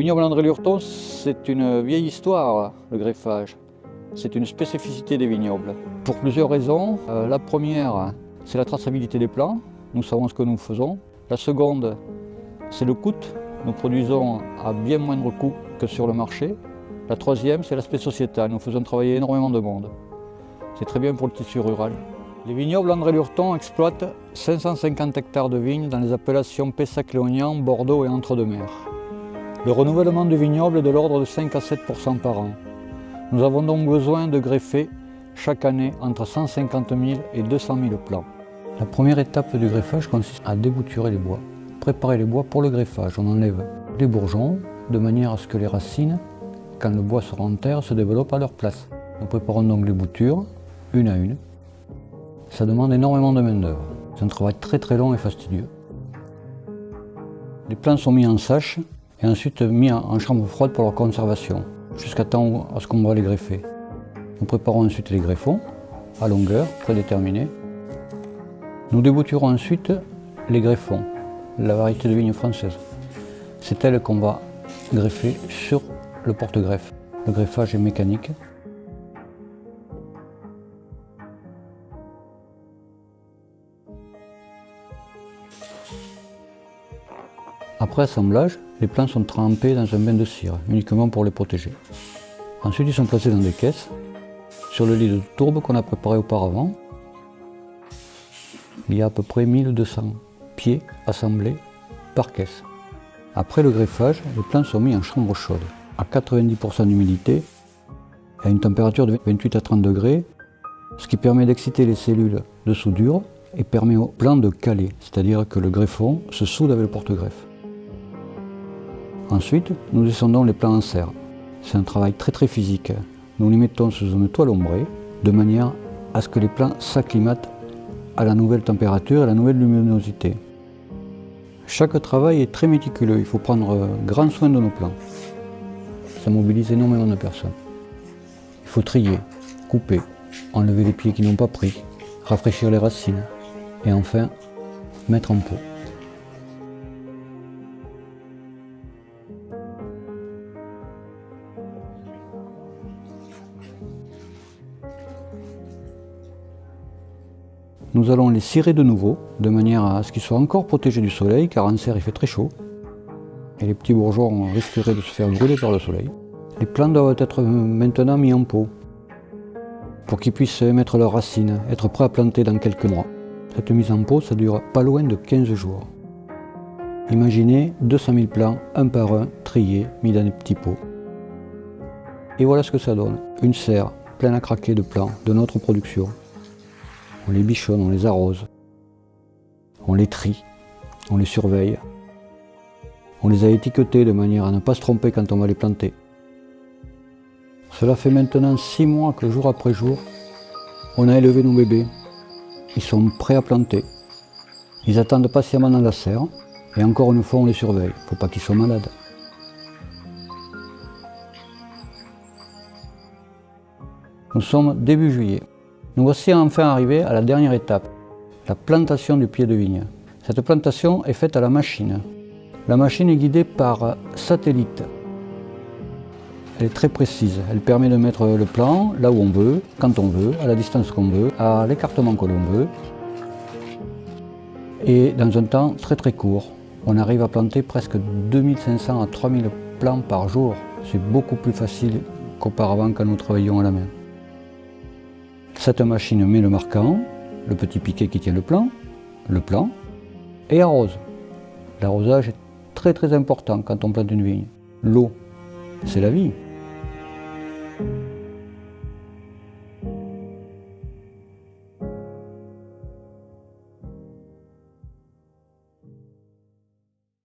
vignoble André Lurton, c'est une vieille histoire, le greffage. C'est une spécificité des vignobles. Pour plusieurs raisons. La première, c'est la traçabilité des plants. Nous savons ce que nous faisons. La seconde, c'est le coût. Nous produisons à bien moindre coût que sur le marché. La troisième, c'est l'aspect sociétal. Nous faisons travailler énormément de monde. C'est très bien pour le tissu rural. Les vignobles André Lurton exploitent 550 hectares de vignes dans les appellations Pessac-Léognan, Bordeaux et Entre-deux-Mers. Le renouvellement du vignoble est de l'ordre de 5 à 7 % par an. Nous avons donc besoin de greffer chaque année entre 150 000 et 200 000 plants. La première étape du greffage consiste à débouturer les bois. Préparer les bois pour le greffage. On enlève les bourgeons de manière à ce que les racines, quand le bois sera en terre, se développent à leur place. Nous préparons donc les boutures, une à une. Ça demande énormément de main-d'œuvre. C'est un travail très long et fastidieux. Les plants sont mis en sach et ensuite mis en chambre froide pour leur conservation, jusqu'à temps à ce qu'on va les greffer. Nous préparons ensuite les greffons, à longueur prédéterminée. Nous débouturons ensuite les greffons, la variété de vigne française. C'est elle qu'on va greffer sur le porte-greffe. Le greffage est mécanique. Après assemblage, les plants sont trempés dans un bain de cire, uniquement pour les protéger. Ensuite, ils sont placés dans des caisses, sur le lit de tourbe qu'on a préparé auparavant. Il y a à peu près 1200 pieds assemblés par caisse. Après le greffage, les plants sont mis en chambre chaude, à 90 % d'humidité, à une température de 28 à 30 degrés, ce qui permet d'exciter les cellules de soudure et permet aux plants de caler, c'est-à-dire que le greffon se soude avec le porte-greffe. Ensuite, nous descendons les plants en serre. C'est un travail très physique. Nous les mettons sous une toile ombrée, de manière à ce que les plants s'acclimatent à la nouvelle température et à la nouvelle luminosité. Chaque travail est très méticuleux, il faut prendre grand soin de nos plants. Ça mobilise énormément de personnes. Il faut trier, couper, enlever les pieds qui n'ont pas pris, rafraîchir les racines et enfin mettre en pot. Nous allons les cirer de nouveau, de manière à ce qu'ils soient encore protégés du soleil, car en serre il fait très chaud. Et les petits bourgeons risqueraient de se faire brûler par le soleil. Les plants doivent être maintenant mis en pot, pour qu'ils puissent émettre leurs racines, être prêts à planter dans quelques mois. Cette mise en pot, ça dure pas loin de 15 jours. Imaginez 200 000 plants, un par un, triés, mis dans des petits pots. Et voilà ce que ça donne. Une serre pleine à craquer de plants de notre production. On les bichonne, on les arrose, on les trie, on les surveille. On les a étiquetés de manière à ne pas se tromper quand on va les planter. Cela fait maintenant 6 mois que jour après jour, on a élevé nos bébés. Ils sont prêts à planter. Ils attendent patiemment dans la serre et encore une fois on les surveille. Il ne faut pas qu'ils soient malades. Nous sommes début juillet. Nous voici enfin arrivés à la dernière étape, la plantation du pied de vigne. Cette plantation est faite à la machine. La machine est guidée par satellite. Elle est très précise. Elle permet de mettre le plant là où on veut, quand on veut, à la distance qu'on veut, à l'écartement que l'on veut. Et dans un temps très court. On arrive à planter presque 2500 à 3000 plants par jour. C'est beaucoup plus facile qu'auparavant quand nous travaillions à la main. Cette machine met le marquant, le petit piquet qui tient le plant, et arrose. L'arrosage est très important quand on plante une vigne. L'eau, c'est la vie.